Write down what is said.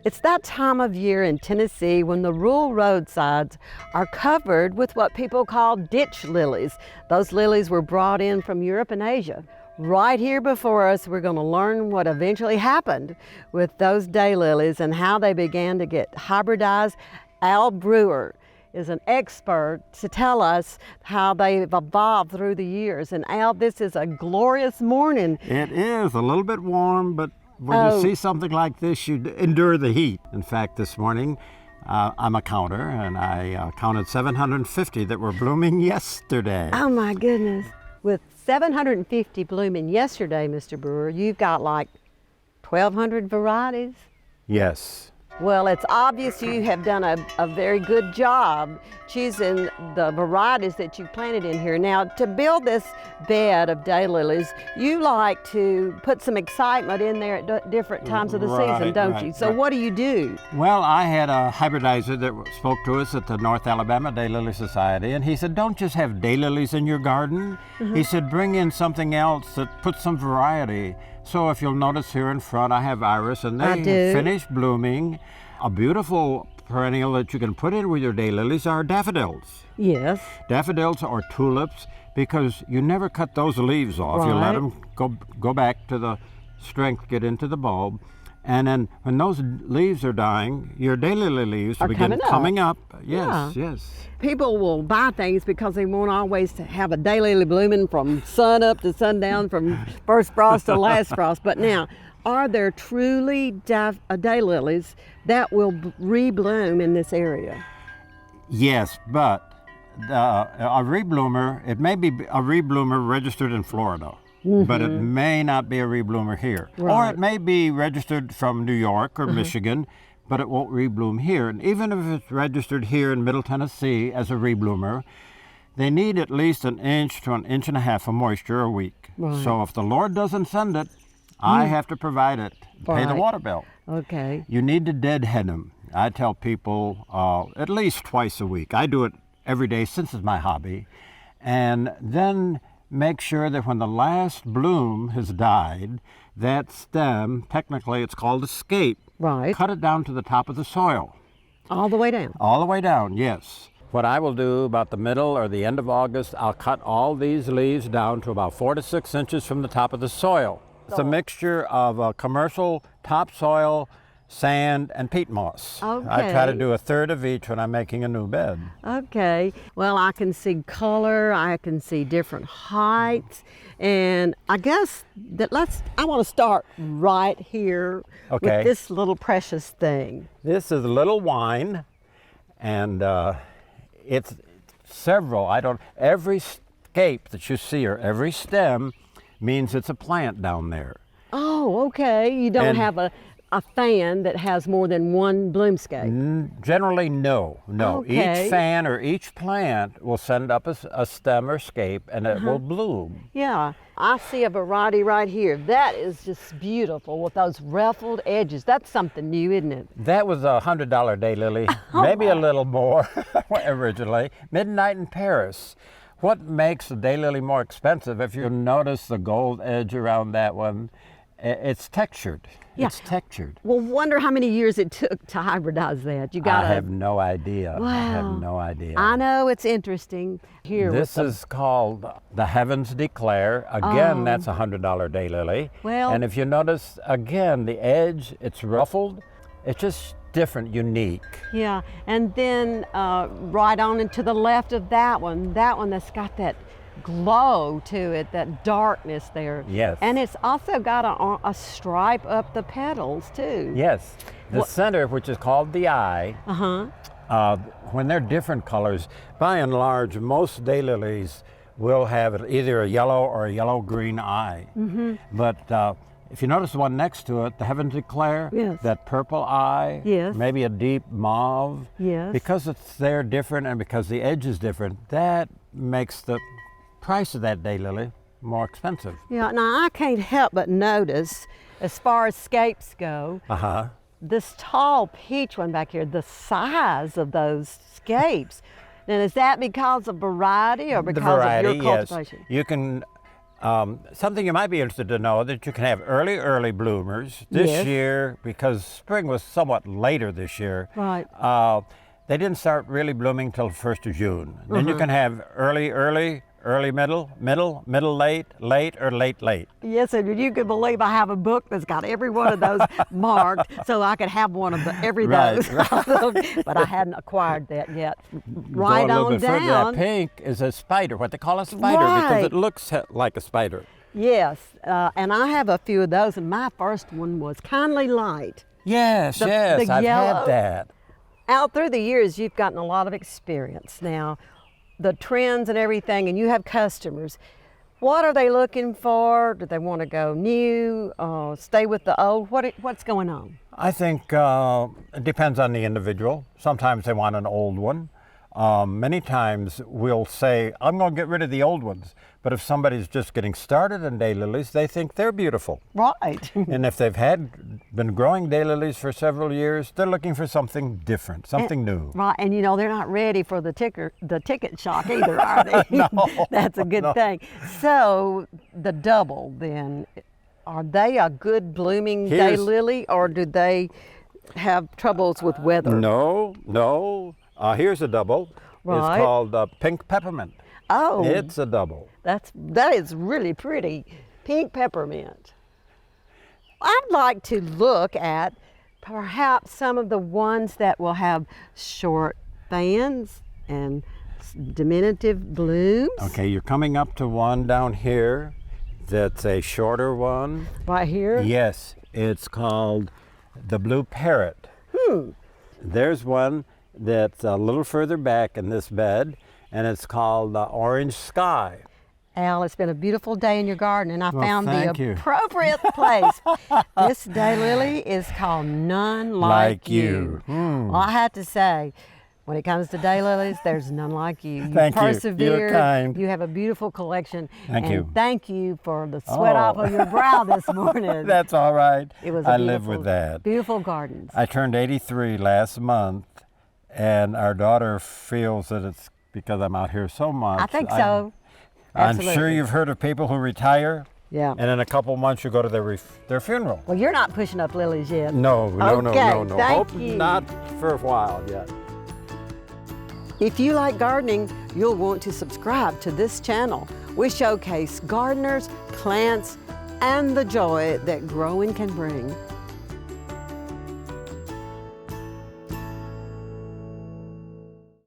It's that time of year in Tennessee when the rural roadsides are covered with what people call ditch lilies. Those lilies were brought in from Europe and Asia. Right here before us, we're going to learn what eventually happened with those daylilies and how they began to get hybridized. Al Brewer is an expert to tell us how they've evolved through the years. And Al, this is a glorious morning. It is a little bit warm, but when you see something like this, you endure the heat. In fact, this morning, I'm a counter, and I counted 750 that were blooming yesterday. Oh my goodness. With 750 blooming yesterday, Mr. Brewer, you've got like 1,200 varieties? Yes. Well, it's obvious you have done a very good job choosing the varieties that you planted in here. Now, to build this bed of daylilies, you like to put some excitement in there at different times of the season, don't you? So what do you do? Well, I had a hybridizer that spoke to us at the North Alabama Daylily Society, and he said, don't just have daylilies in your garden. He said, bring in something else that puts some variety. So if you'll notice here in front, I have iris, and they finished blooming. A beautiful perennial that you can put in with your daylilies are daffodils. Yes. Daffodils or tulips, because you never cut those leaves off. You let them go back to the strength, get into the bulb. And then when those leaves are dying, your daylily leaves begin coming up. Yes, yes. People will buy things because they want always to have a daylily blooming from sun up to sundown, from first frost to last frost. But now, are there truly daylilies that will rebloom in this area? Yes, but a rebloomer, it may be a rebloomer registered in Florida. But it may not be a rebloomer here. Or it may be registered from New York or Michigan, but it won't rebloom here. And even if it's registered here in Middle Tennessee as a rebloomer, they need at least 1 inch to 1.5 inches of moisture a week. So if the Lord doesn't send it, I have to provide it, pay the water bill. Okay. You need to deadhead them. I tell people at least twice a week. I do it every day since it's my hobby. And then make sure that when the last bloom has died, that stem, technically it's called a scape. Cut it down to the top of the soil. All the way down? All the way down, yes. What I will do about the middle or the end of August, I'll cut all these leaves down to about 4 to 6 inches from the top of the soil. It's a mixture of commercial topsoil, sand, and peat moss. I try to do 1/3 of each when I'm making a new bed. Okay. Well, I can see color, I can see different heights, and I guess that I want to start right here with this little precious thing. This is a little wine, and it's several. Every scape that you see or every stem means it's a plant down there. Oh, okay. You don't have a fan that has more than one bloomscape? Generally, no. Each fan or each plant will send up a stem or scape, and it will bloom. Yeah, I see a variety right here. That is just beautiful with those ruffled edges. That's something new, isn't it? That was a $100 daylily, maybe a little more originally. Midnight in Paris. What makes a daylily more expensive, if you notice the gold edge around that one, it's textured. Yeah. It's textured. Well, wonder how many years it took to hybridize that. I have no idea. Wow. I have no idea. I know, it's interesting. Here, this is called the Heavens Declare. Again, that's a $100 daylily. Well, and if you notice, again, the edge, it's ruffled. It's just different, unique. Yeah, and then right on into the left of that one that's got that glow to it, that darkness there. Yes. And it's also got a stripe up the petals too. Yes. The center, which is called the eye, when they're different colors, by and large, most daylilies will have either a yellow or a yellow-green eye. But if you notice the one next to it, the Heavens Declare, that purple eye, maybe a deep mauve, because they're different and because the edge is different, that makes the price of that daylily more expensive. Yeah, now I can't help but notice, as far as scapes go, this tall peach one back here, the size of those scapes. Now, is that because of variety or because of your cultivation? Yes. You can Something you might be interested to know that you can have early bloomers. This Yes. year, because spring was somewhat later this year, Right. they didn't start really blooming till 1st of June. Then you can have early, middle, late, or late. Yes, and you can believe I have a book that's got every one of those marked, so I could have one of every Right, those. But I hadn't acquired that yet. Right Go a little on bit further, down. that pink is a spider, what they call a spider, because Right. it looks like a spider. Yes, and I have a few of those, and my first one was Kindly Light. Yes, The I've yellow. had that. Out through the years, you've gotten a lot of experience now, the trends and everything, and you have customers. What are they looking for? Do they want to go new, stay with the old? What's going on? I think it depends on the individual. Sometimes they want an old one. Many times we'll say, I'm going to get rid of the old ones. But if somebody's just getting started in daylilies, they think they're beautiful. Right. And if they've been growing daylilies for several years, they're looking for something different, something new. Right, and you know, they're not ready for the ticket shock either, are they? No. That's a good thing. So the double then, are they a good blooming daylily, or do they have troubles with weather? No. Here's a double. Right. It's called pink peppermint. Oh, It's a double. that is really pretty. Pink peppermint. I'd like to look at perhaps some of the ones that will have short fans and diminutive blooms. Okay, you're coming up to one down here that's a shorter one. Right here. Yes, it's called the blue parrot. There's one that's a little further back in this bed, and it's called orange sky. Al, it's been a beautiful day in your garden, and I found the thank you. appropriate place. This daylily is called None Like You. Well, I have to say, when it comes to daylilies, there's none like you. You Thank you. You're persevered. kind. You have a beautiful collection. Thank and you. Thank you for the sweat Oh. off of your brow this morning. That's all right. It was a I live beautiful- with that. Beautiful gardens. I turned 83 last month, and our daughter feels that it's because I'm out here so much. I think so. I'm Absolutely. sure you've heard of people who retire, Yeah. and in a couple months you go to their funeral. Well, you're not pushing up lilies yet. No. Okay, thank Hope you. not for a while yet. If you like gardening, you'll want to subscribe to this channel. We showcase gardeners, plants, and the joy that growing can bring.